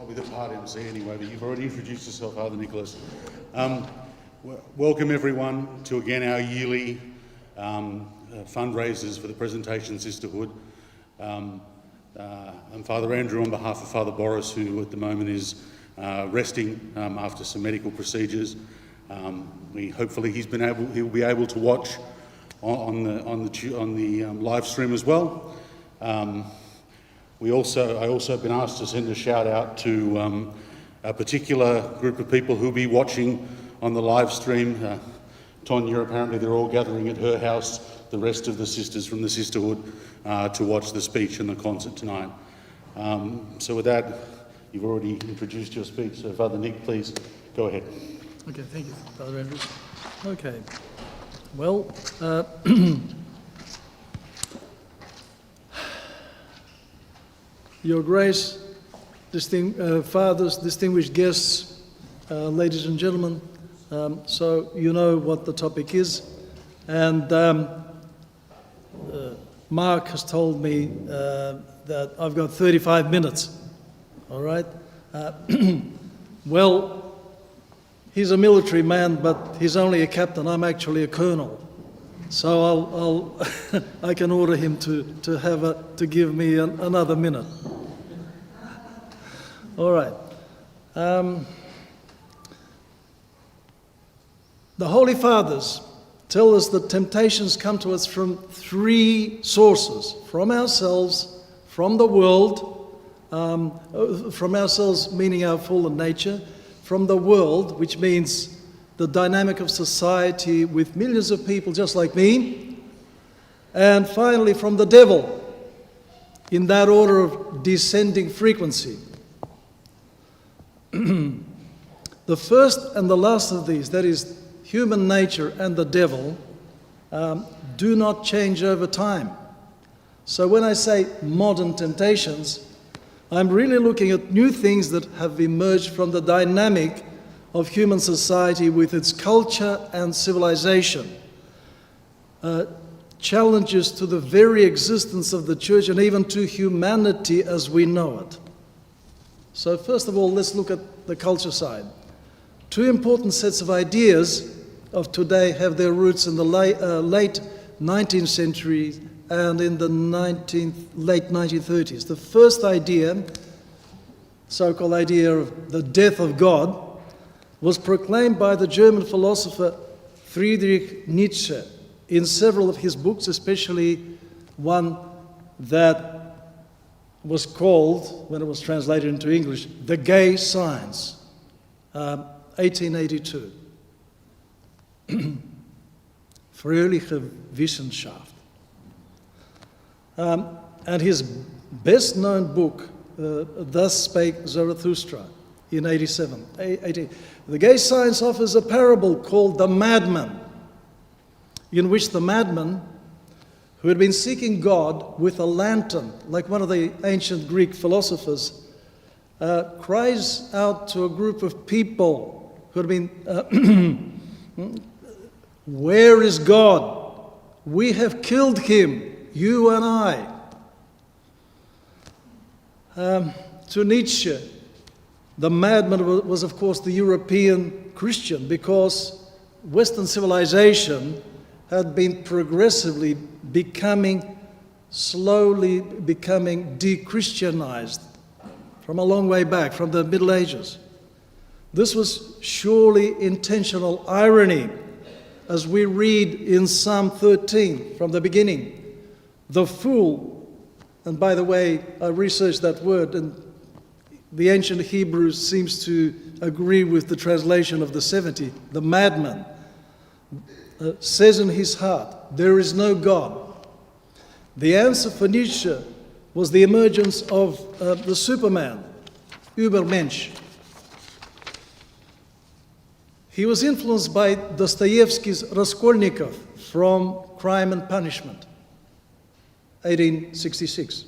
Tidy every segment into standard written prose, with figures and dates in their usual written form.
I'll be the part MC anyway, but you've already introduced yourself, Father Nicholas. Welcome everyone to again our yearly fundraisers for the Presentation Sisterhood. I'm Father Andrew on behalf of Father Boris, who at the moment is resting after some medical procedures. Hopefully he'll be able to watch on the live stream as well. I also have been asked to send a shout out to a particular group of people who'll be watching on the live stream. Tonya, apparently they're all gathering at her house, the rest of the sisters from the sisterhood, to watch the speech and the concert tonight. So with that, you've already introduced your speech, so Father Nick, please go ahead. Okay, thank you, Father Andrew. Okay, well, Your Grace, fathers, distinguished guests, ladies and gentlemen, so you know what the topic is, and Mark has told me that I've got 35 minutes, all right? Well, he's a military man, but he's only a captain. I'm actually a colonel. So I can order him to give me another minute. All right. The Holy Fathers tell us that temptations come to us from three sources: from ourselves, from the world, from ourselves meaning our fallen nature, from the world, which means the dynamic of society with millions of people just like me, and finally from the devil, in that order of descending frequency. The first and the last of these, that is human nature and the devil, do not change over time. So when I say modern temptations, I'm really looking at new things that have emerged from the dynamic of human society with its culture and civilization, challenges to the very existence of the Church and even to humanity as we know it. So first of all, let's look at the culture side. Two important sets of ideas of today have their roots in the late 19th century and in the late 1930s. The first idea, so-called idea of the death of God, was proclaimed by the German philosopher Friedrich Nietzsche in several of his books, especially one that was called, when it was translated into English, The Gay Science, 1882. Fröhliche Wissenschaft. And his best-known book, Thus Spake Zarathustra, in 18. The Gay Science offers a parable called The Madman, in which the madman, who had been seeking God with a lantern, like one of the ancient Greek philosophers, cries out to a group of people who had been, "Where is God? We have killed him, you and I." To Nietzsche, the madman was, of course, the European Christian, because Western civilization had been progressively slowly becoming de-Christianized from a long way back, from the Middle Ages. This was surely intentional irony, as we read in Psalm 13 from the beginning. The fool, and by the way, I researched that word, and the ancient Hebrew seems to agree with the translation of the 70, the madman, says in his heart, "There is no God." The answer for Nietzsche was the emergence of the Superman, Übermensch. He was influenced by Dostoevsky's Raskolnikov from Crime and Punishment, 1866.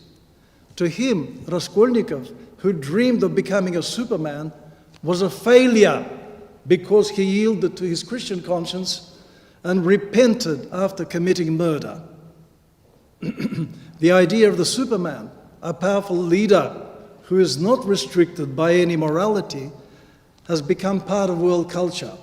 To him, Raskolnikov, who dreamed of becoming a Superman, was a failure because he yielded to his Christian conscience and repented after committing murder. The idea of the Superman, a powerful leader who is not restricted by any morality, has become part of world culture.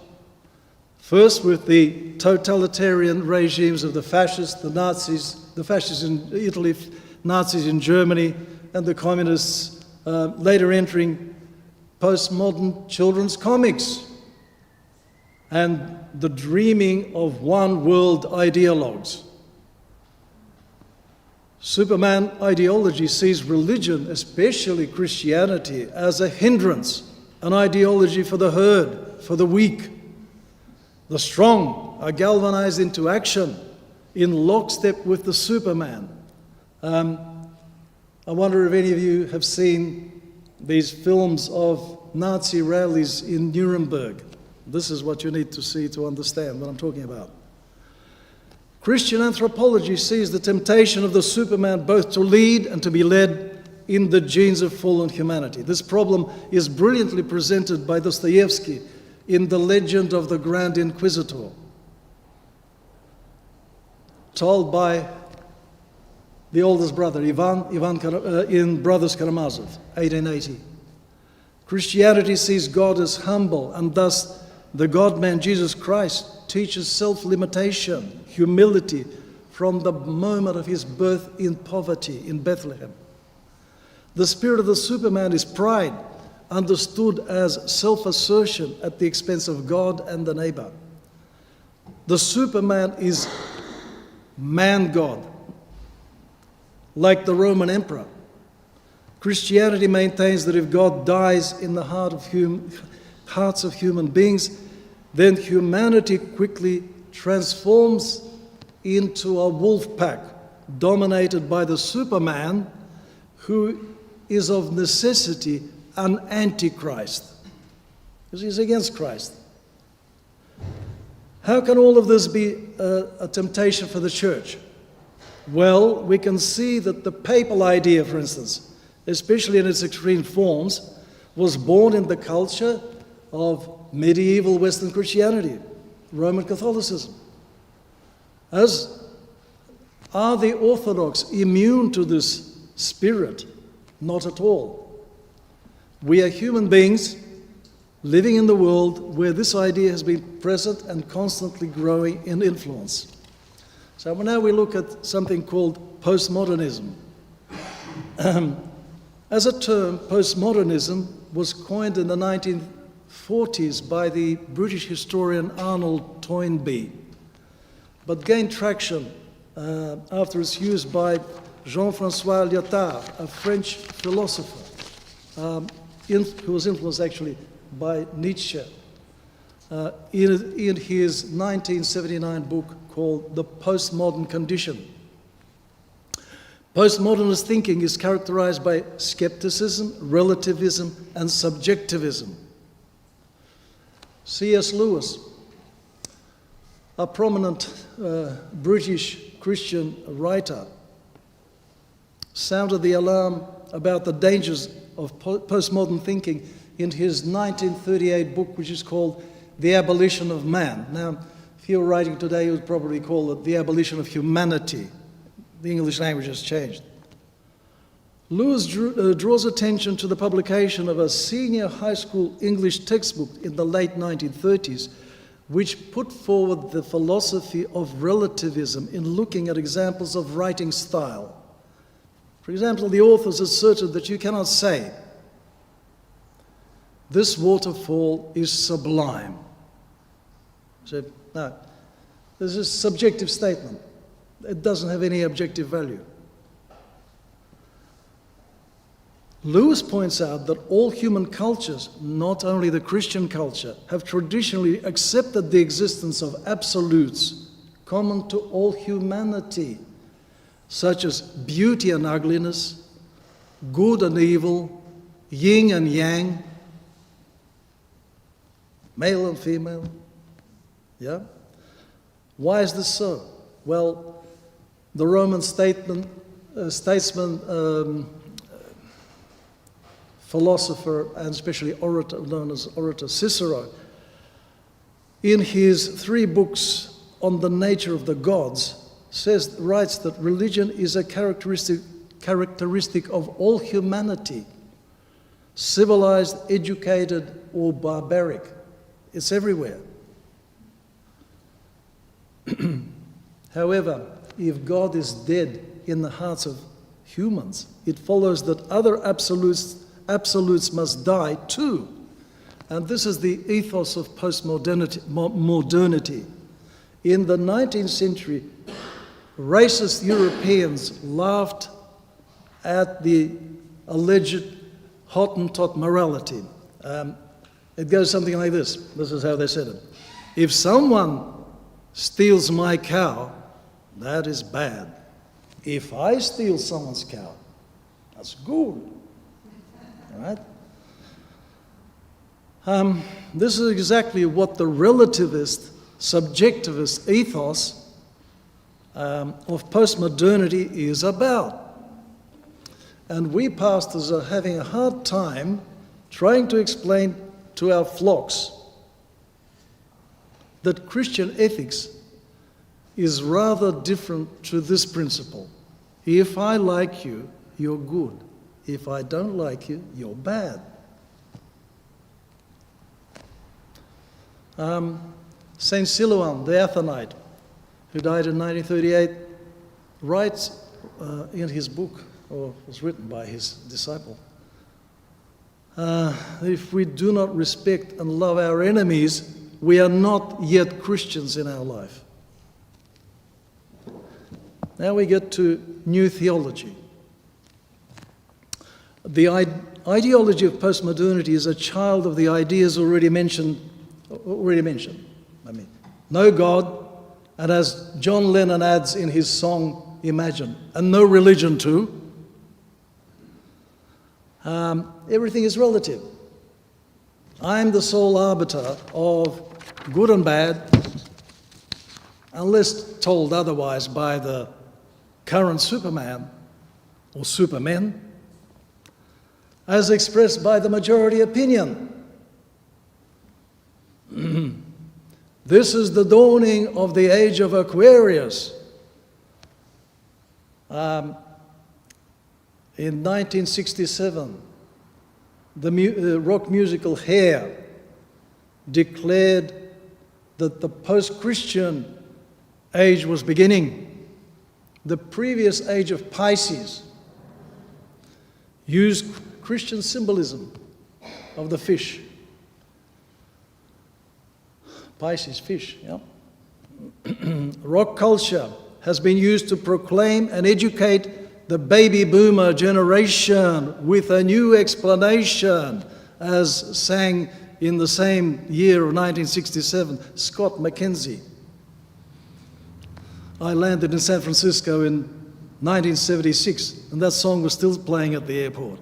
First with the totalitarian regimes of the fascists, the fascists in Italy, Nazis in Germany, and the communists later entering postmodern children's comics and the dreaming of one world ideologues. Superman ideology sees religion, especially Christianity, as a hindrance, an ideology for the herd, for the weak. The strong are galvanized into action in lockstep with the Superman. I wonder if any of you have seen these films of Nazi rallies in Nuremberg. This is what you need to see to understand what I'm talking about. Christian anthropology sees the temptation of the Superman both to lead and to be led in the genes of fallen humanity. This problem is brilliantly presented by Dostoevsky in The Legend of the Grand Inquisitor, told by the oldest brother, Ivan in Brothers Karamazov, 1880. Christianity sees God as humble, and thus the God-man Jesus Christ teaches self-limitation, humility, from the moment of his birth in poverty in Bethlehem. The spirit of the Superman is pride, understood as self-assertion at the expense of God and the neighbor. The Superman is man-God, like the Roman emperor. Christianity maintains that if God dies in the hearts of human beings, then humanity quickly transforms into a wolf pack dominated by the Superman, who is of necessity an antichrist, because he's against Christ. How can all of this be a temptation for the church? Well, we can see that the papal idea, for instance, especially in its extreme forms, was born in the culture of medieval Western Christianity, Roman Catholicism. As are the Orthodox immune to this spirit? Not at all. We are human beings living in the world where this idea has been present and constantly growing in influence. So now we look at something called postmodernism. As a term, postmodernism was coined in the 1940s by the British historian Arnold Toynbee, but gained traction after its use by Jean-François Lyotard, a French philosopher, who was influenced actually by Nietzsche, in his 1979 book called The Postmodern Condition. Postmodernist thinking is characterized by skepticism, relativism, and subjectivism. C.S. Lewis, a prominent British Christian writer, sounded the alarm about the dangers of postmodern thinking in his 1938 book, which is called The Abolition of Man. Now, if you were writing today, you would probably call it The Abolition of Humanity. The English language has changed. Lewis draws attention to the publication of a senior high school English textbook in the late 1930s, which put forward the philosophy of relativism in looking at examples of writing style. For example, the authors asserted that you cannot say, "This waterfall is sublime." So, no, this is a subjective statement. It doesn't have any objective value. Lewis points out that all human cultures, not only the Christian culture, have traditionally accepted the existence of absolutes common to all humanity, such as beauty and ugliness, good and evil, yin and yang, male and female. Yeah? Why is this so? Well, the Roman statesman, philosopher, and especially orator, known as orator Cicero, in his 3 books on the nature of the gods, writes that religion is a characteristic of all humanity, civilized, educated, or barbaric. It's everywhere. However, if God is dead in the hearts of humans, it follows that other absolutes must die too. And this is the ethos of postmodernity. In the 19th century, racist Europeans laughed at the alleged Hottentot morality. It goes something like this. This is how they said it. If someone steals my cow, that is bad. If I steal someone's cow, that's good. All right? This is exactly what the relativist, subjectivist ethos of postmodernity is about. And we pastors are having a hard time trying to explain to our flocks that Christian ethics is rather different to this principle. If I like you, you're good. If I don't like you, you're bad. Saint Silouan, the Athonite, who died in 1938, writes in his book, or was written by his disciple, if we do not respect and love our enemies, we are not yet Christians in our life. Now we get to new theology. The ideology of postmodernity is a child of the ideas already mentioned. No God, and as John Lennon adds in his song Imagine, and no religion too. Everything is relative. I'm the sole arbiter of good and bad, unless told otherwise by the current Superman or Supermen, as expressed by the majority opinion. This is the dawning of the age of Aquarius. In 1967, the rock musical Hair declared that the post-Christian age was beginning. The previous age of Pisces used Christian symbolism of the fish. Pisces, fish, yeah. Rock culture has been used to proclaim and educate the baby boomer generation with a new explanation, as sang in the same year of 1967, Scott McKenzie. I landed in San Francisco in 1976, and that song was still playing at the airport.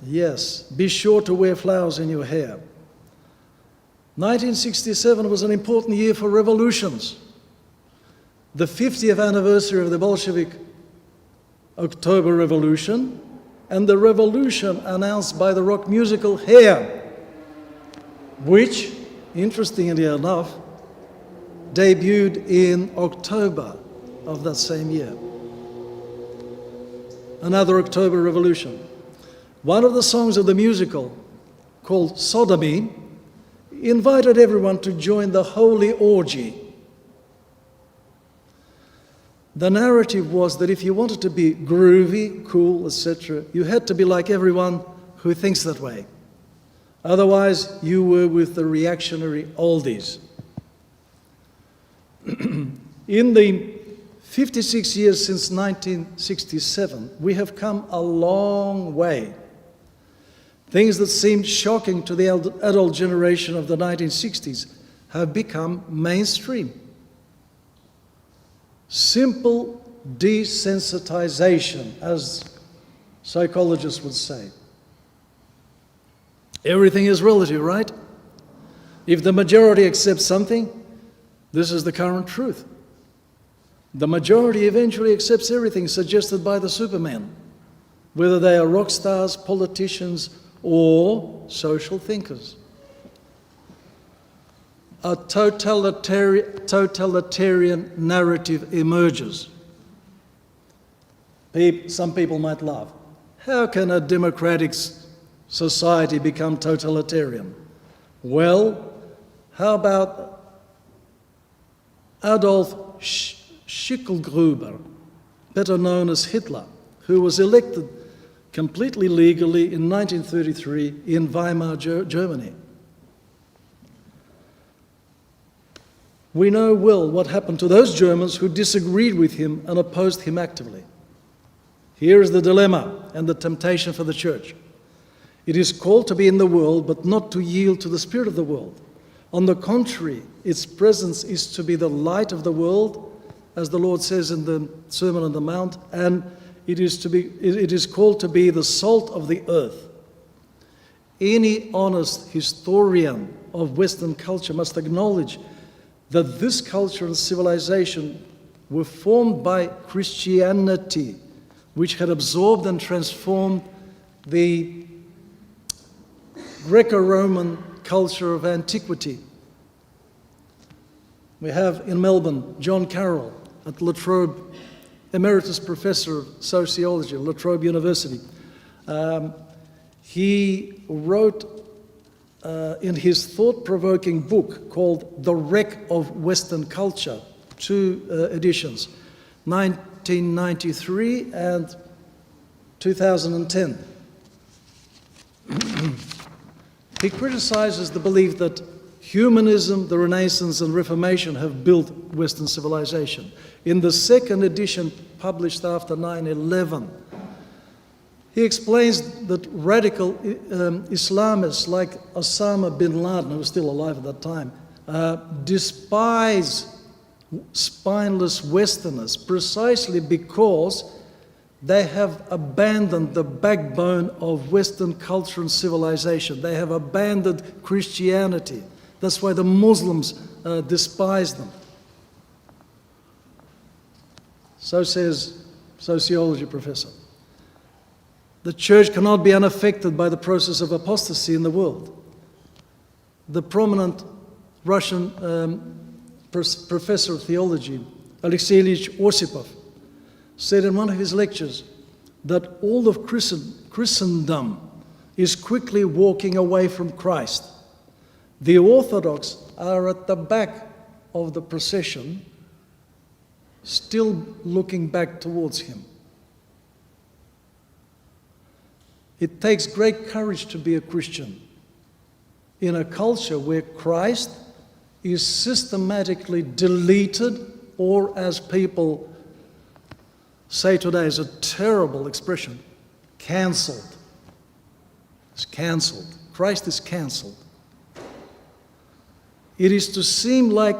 Yes, be sure to wear flowers in your hair. 1967 was an important year for revolutions. The 50th anniversary of the Bolshevik October Revolution, and the revolution announced by the rock musical Hair, which, interestingly enough, debuted in October of that same year. Another October Revolution. One of the songs of the musical, called Sodomy, invited everyone to join the holy orgy. The narrative was that if you wanted to be groovy, cool, etc., you had to be like everyone who thinks that way. Otherwise, you were with the reactionary oldies. In the 56 years since 1967, we have come a long way. Things that seemed shocking to the adult generation of the 1960s have become mainstream. Simple desensitization, as psychologists would say. Everything is relative, right? If the majority accepts something, this is the current truth. The majority eventually accepts everything suggested by the Superman, whether they are rock stars, politicians, or social thinkers. A totalitarian narrative emerges. Some people might laugh. How can a democratic society become totalitarian? Well, how about Adolf Schicklgruber, better known as Hitler, who was elected completely legally in 1933 in Weimar, Germany? We know well what happened to those Germans who disagreed with him and opposed him actively. Here is the dilemma and the temptation for the church. It is called to be in the world, but not to yield to the spirit of the world. On the contrary, its presence is to be the light of the world, as the Lord says in the Sermon on the Mount, and it is called to be the salt of the earth. Any honest historian of Western culture must acknowledge that this culture and civilization were formed by Christianity, which had absorbed and transformed the Greco-Roman culture of antiquity. We have in Melbourne John Carroll at La Trobe, Emeritus Professor of Sociology at La Trobe University. He wrote in his thought-provoking book called The Wreck of Western Culture, 2 editions, 1993 and 2010. He criticizes the belief that humanism, the Renaissance, and Reformation have built Western civilization. In the 2nd edition, published after 9/11, he explains that radical Islamists like Osama bin Laden, who was still alive at that time, despise spineless Westerners precisely because they have abandoned the backbone of Western culture and civilization. They have abandoned Christianity. That's why the Muslims despise them. So says sociology professor. The church cannot be unaffected by the process of apostasy in the world. The prominent Russian professor of theology, Alexei Ilyich Osipov, said in one of his lectures that all of Christendom is quickly walking away from Christ. The Orthodox are at the back of the procession, still looking back towards him. It takes great courage to be a Christian in a culture where Christ is systematically deleted, or as people say today is a terrible expression, cancelled. It's cancelled. Christ is cancelled. It is to seem like,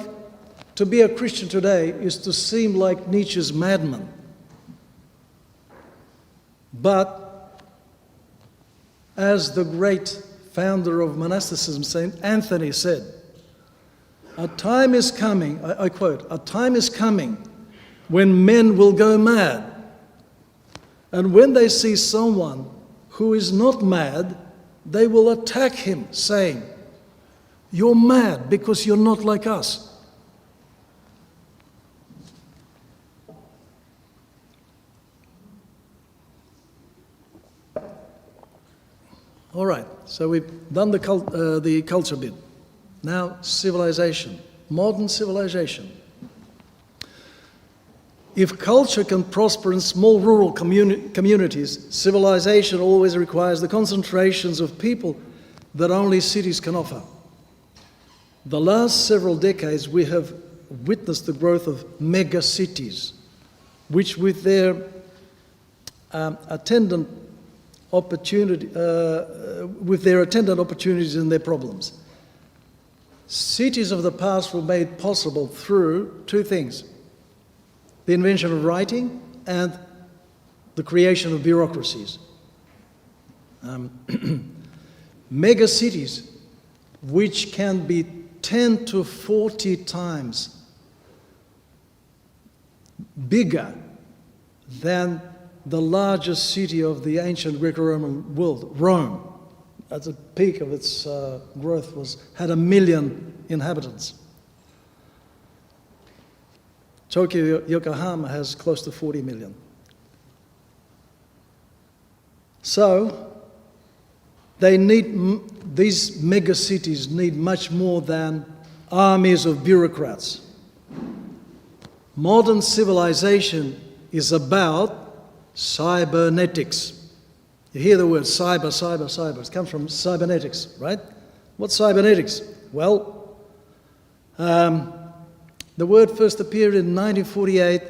to be a Christian today is to seem like Nietzsche's madman. But as the great founder of monasticism, St. Anthony, said, a time is coming, I quote, a time is coming when men will go mad. And when they see someone who is not mad, they will attack him, saying, you're mad because you're not like us. All right, so we've done the culture bit. Now, civilization, modern civilization. If culture can prosper in small rural communities, civilization always requires the concentrations of people that only cities can offer. The last several decades, we have witnessed the growth of mega cities, which with their attendant opportunities and their problems. Cities of the past were made possible through 2 things: the invention of writing and the creation of bureaucracies. Mega cities, which can be 10 to 40 times bigger than the largest city of the ancient Greco-Roman world, Rome, at the peak of its growth, had 1 million inhabitants. Tokyo, Yokohama has close to 40 million. So, these megacities need much more than armies of bureaucrats. Modern civilization is about cybernetics. You hear the word cyber. It comes from cybernetics, right? What's cybernetics? Well, the word first appeared in 1948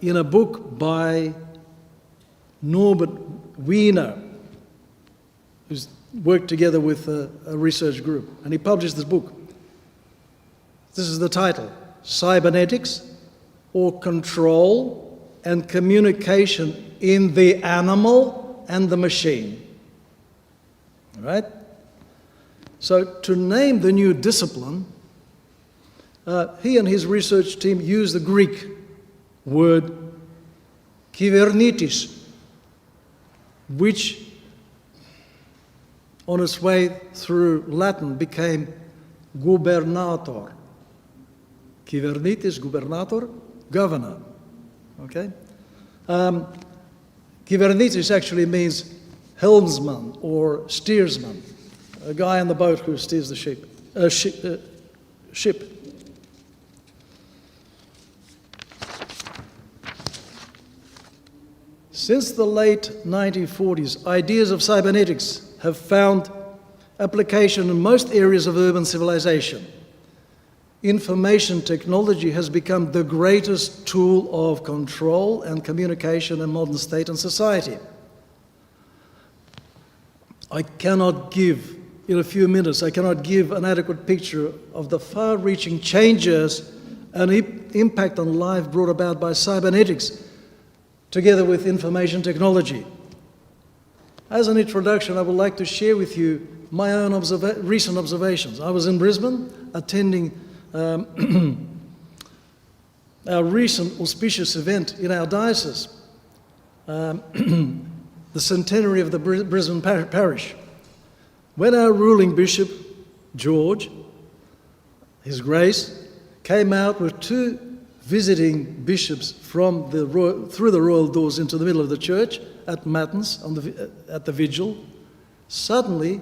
in a book by Norbert Wiener, who's worked together with a research group, and he published this book. This is the title: Cybernetics, or Control and Communication in the Animal and the Machine. All right? So to name the new discipline, he and his research team used the Greek word kybernetes, which on its way through Latin became gubernator. Kybernetes, gubernator, governor. Okay? Kybernetes actually means helmsman or steersman, a guy on the boat who steers the ship. Since the late 1940s, ideas of cybernetics have found application in most areas of urban civilization. Information technology has become the greatest tool of control and communication in modern state and society. I cannot give, in a few minutes, I cannot give an adequate picture of the far-reaching changes and impact on life brought about by cybernetics, together with information technology. As an introduction, I would like to share with you my own recent observations. I was in Brisbane attending our recent auspicious event in our diocese, the centenary of the Brisbane parish, when our ruling bishop, George, His Grace, came out with two visiting bishops through the royal doors into the middle of the church at Matins at the vigil. Suddenly,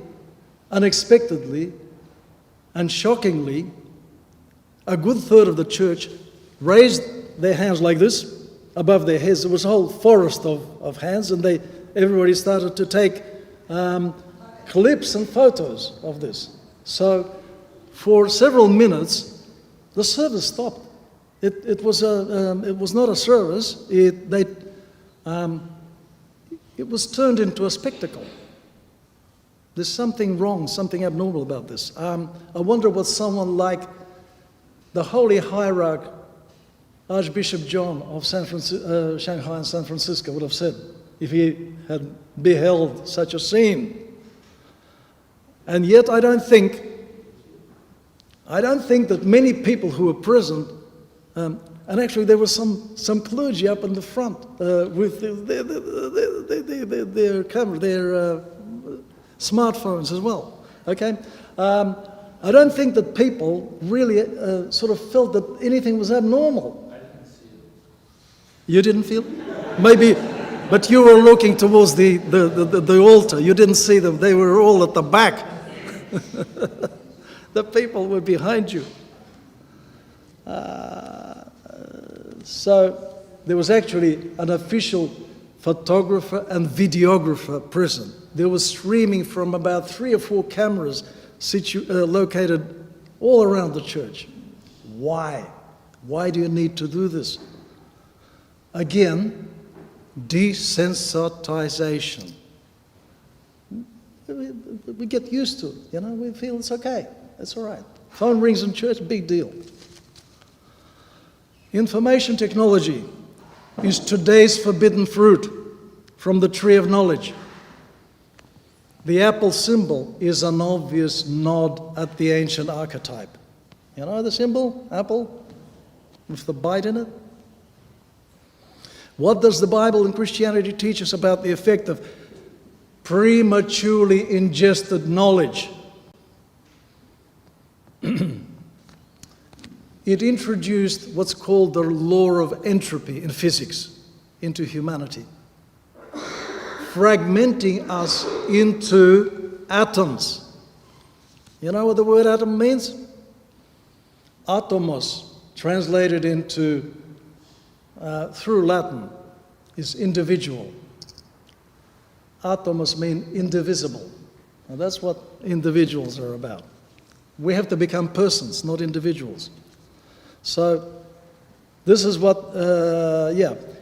unexpectedly, and shockingly, a good third of the church raised their hands like this above their heads. There was a whole forest of hands, and everybody started to take clips and photos of this. So for several minutes, the service stopped. It was not a service. It was turned into a spectacle. There's something wrong, something abnormal about this. I wonder what someone like the Holy Hierarch, Archbishop John of Shanghai and San Francisco would have said if he had beheld such a scene. And yet I don't think that many people who were present, and actually there was some clergy up in the front with their camera, their smartphones as well. Okay, I don't think that people really sort of felt that anything was abnormal. I didn't see it. You didn't feel it? Maybe, but you were looking towards the altar. You didn't see them. They were all at the back. The people were behind you. So there was actually an official photographer and videographer present. There was streaming from about 3 or 4 cameras located all around the church. Why? Why do you need to do this? Again, desensitization. We get used to it, we feel it's okay, it's all right. Phone rings in church, big deal. Information technology is today's forbidden fruit from the tree of knowledge. The apple symbol is an obvious nod at the ancient archetype. You know the symbol, apple, with the bite in it? What does the Bible and Christianity teach us about the effect of prematurely ingested knowledge? It introduced what's called the law of entropy in physics into humanity. fragmenting us into atoms. You know what the word atom means? Atomos, translated into, through Latin, is individual. Atomos mean indivisible. Now that's what individuals are about. We have to become persons, not individuals. So this is what,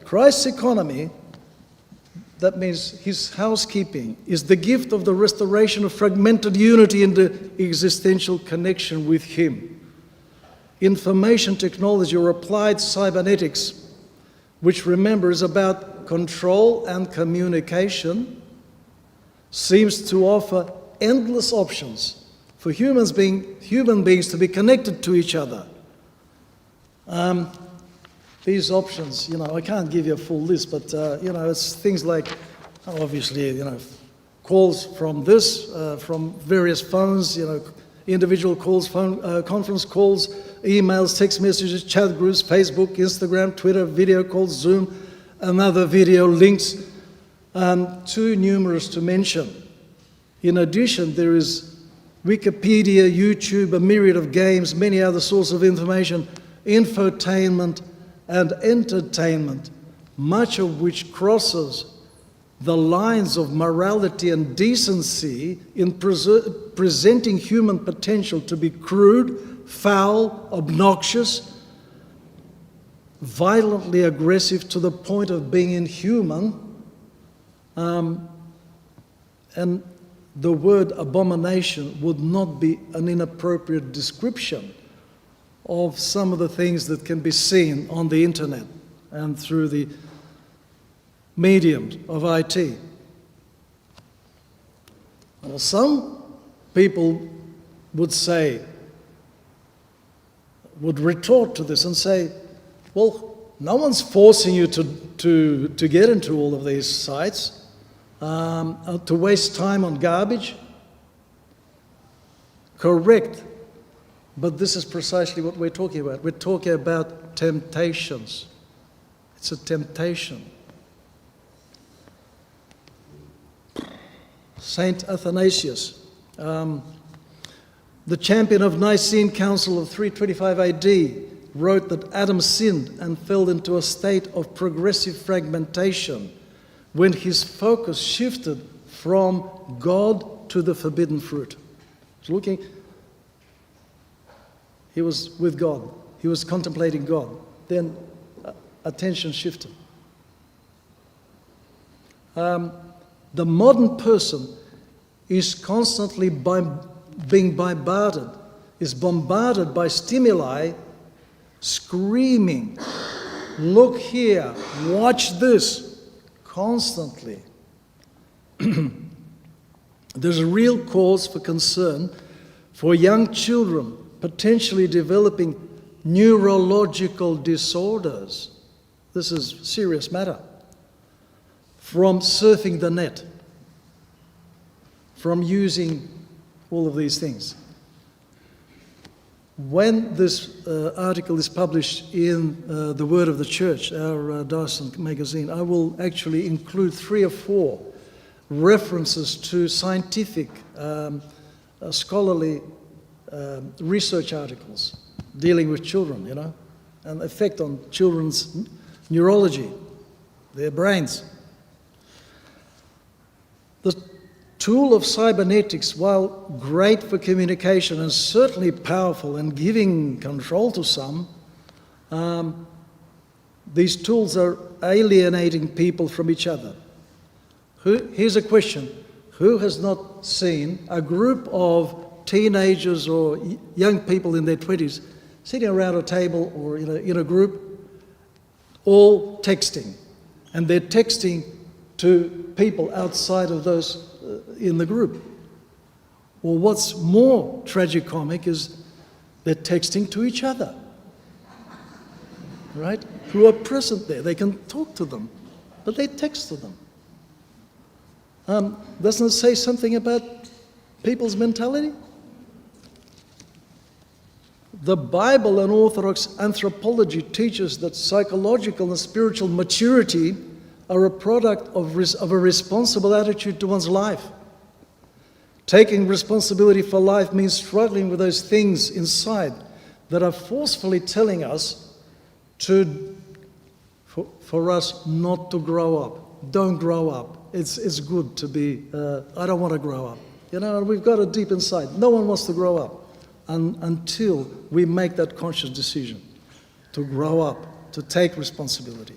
Christ's economy, that means his housekeeping, is the gift of the restoration of fragmented unity in the existential connection with him. Information technology or applied cybernetics, which remember is about control and communication, seems to offer endless options for human beings to be connected to each other. These options, I can't give you a full list, but, it's things like, obviously, calls from from various phones, individual calls, phone conference calls, emails, text messages, chat groups, Facebook, Instagram, Twitter, video calls, Zoom, and other video links, too numerous to mention. In addition, there is Wikipedia, YouTube, a myriad of games, many other sources of information, infotainment, and entertainment, much of which crosses the lines of morality and decency in presenting human potential to be crude, foul, obnoxious, violently aggressive to the point of being inhuman. And the word abomination would not be an inappropriate description of some of the things that can be seen on the internet and through the mediums of IT. Well, some people would retort to this and say, well, no one's forcing you to get into all of these sites, to waste time on garbage. Correct. But this is precisely what we're talking about. We're talking about temptations. It's a temptation. Saint Athanasius, the champion of Nicene Council of 325 AD, wrote that Adam sinned and fell into a state of progressive fragmentation when his focus shifted from God to the forbidden fruit. He was with God. He was contemplating God. Then attention shifted. The modern person is constantly being bombarded by stimuli, screaming, look here, watch this, constantly. There's a real cause for concern for young children potentially developing neurological disorders. This is a serious matter. From surfing the net, from using all of these things. When this article is published in The Word of the Church, our diocesan magazine, I will actually include 3 or 4 references to scientific, scholarly research articles dealing with children, and effect on children's neurology, their brains. The tool of cybernetics, while great for communication and certainly powerful and giving control to some, these tools are alienating people from each other. Here's a question. Who has not seen a group of teenagers or young people in their 20s sitting around a table or in a group, all texting, and they're texting to people outside of those in the group? Or what's more tragicomic is they're texting to each other, right? Who are present there. They can talk to them, but they text to them. Doesn't it say something about people's mentality? The Bible and Orthodox anthropology teaches that psychological and spiritual maturity are a product of a responsible attitude to one's life. Taking responsibility for life means struggling with those things inside that are forcefully telling us for us not to grow up. Don't grow up. It's good to be, I don't want to grow up. You know, we've got it deep inside. No one wants to grow up until we make that conscious decision to grow up, to take responsibility.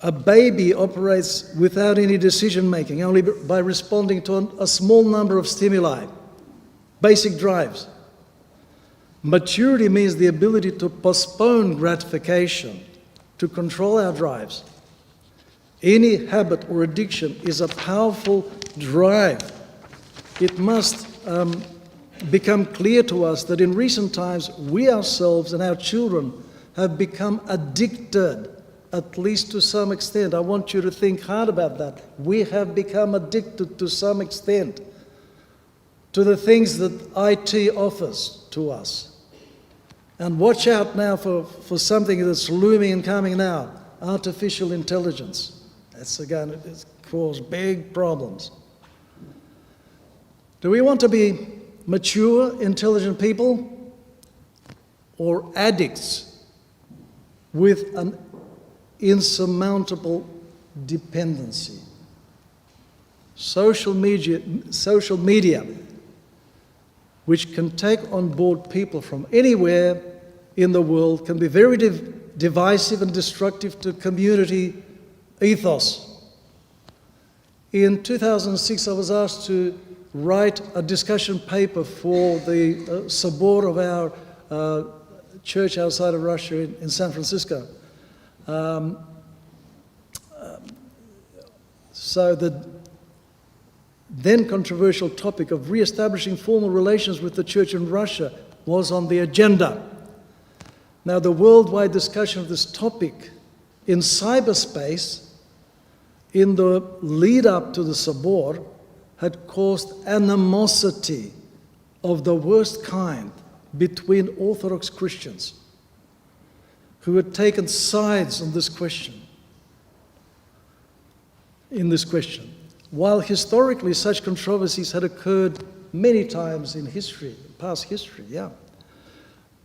A baby operates without any decision making, only by responding to a small number of stimuli, basic drives. Maturity means the ability to postpone gratification, to control our drives. Any habit or addiction is a powerful drive. It must become clear to us that in recent times we ourselves and our children have become addicted, at least to some extent. I want you to think hard about that. We have become addicted to some extent to the things that IT offers to us. And watch out now for something that's looming and coming now, artificial intelligence. That's going to cause big problems. Do we want to be mature, intelligent people, or addicts with an insurmountable dependency? Social media, which can take on board people from anywhere in the world, can be very divisive and destructive to community ethos. In 2006, I was asked to write a discussion paper for the Sabor of our church outside of Russia in San Francisco. So the then controversial topic of re-establishing formal relations with the church in Russia was on the agenda. Now, the worldwide discussion of this topic in cyberspace in the lead up to the Sabor had caused animosity of the worst kind between Orthodox Christians who had taken sides on this question. While historically such controversies had occurred many times in history, past history,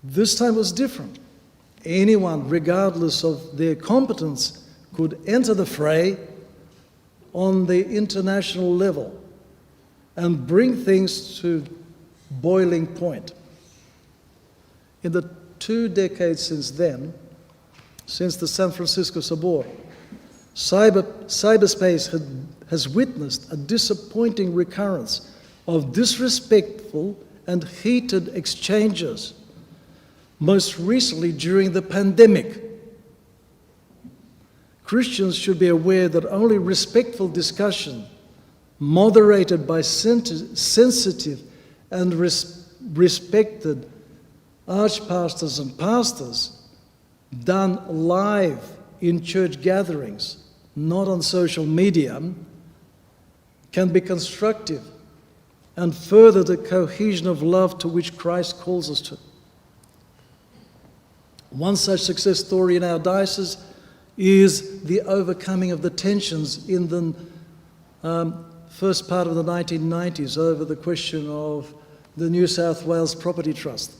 this time was different. Anyone, regardless of their competence, could enter the fray on the international level and bring things to boiling point. In the 2 decades since then, since the San Francisco Sabor, cyberspace has witnessed a disappointing recurrence of disrespectful and heated exchanges, most recently during the pandemic. Christians should be aware that only respectful discussion, moderated by sensitive and respected archpastors and pastors, done live in church gatherings, not on social media, can be constructive and further the cohesion of love to which Christ calls us to. One such success story in our diocese is the overcoming of the tensions in the first part of the 1990s over the question of the New South Wales Property Trust.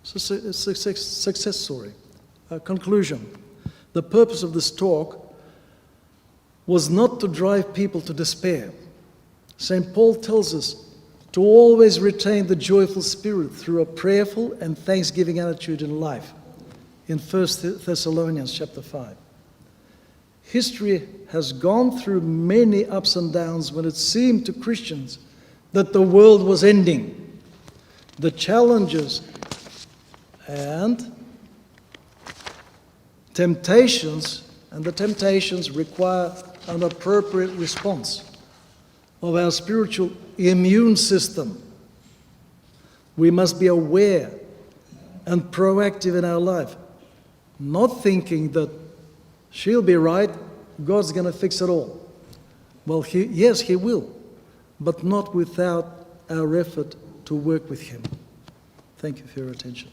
It's a success story. Conclusion. The purpose of this talk was not to drive people to despair. St. Paul tells us to always retain the joyful spirit through a prayerful and thanksgiving attitude in life, in 1 Thessalonians chapter 5. History has gone through many ups and downs when it seemed to Christians that the world was ending. The challenges and temptations require an appropriate response of our spiritual immune system. We must be aware and proactive in our life, not thinking that she'll be right, God's going to fix it all. Well, yes, He will, but not without our effort to work with Him. Thank you for your attention.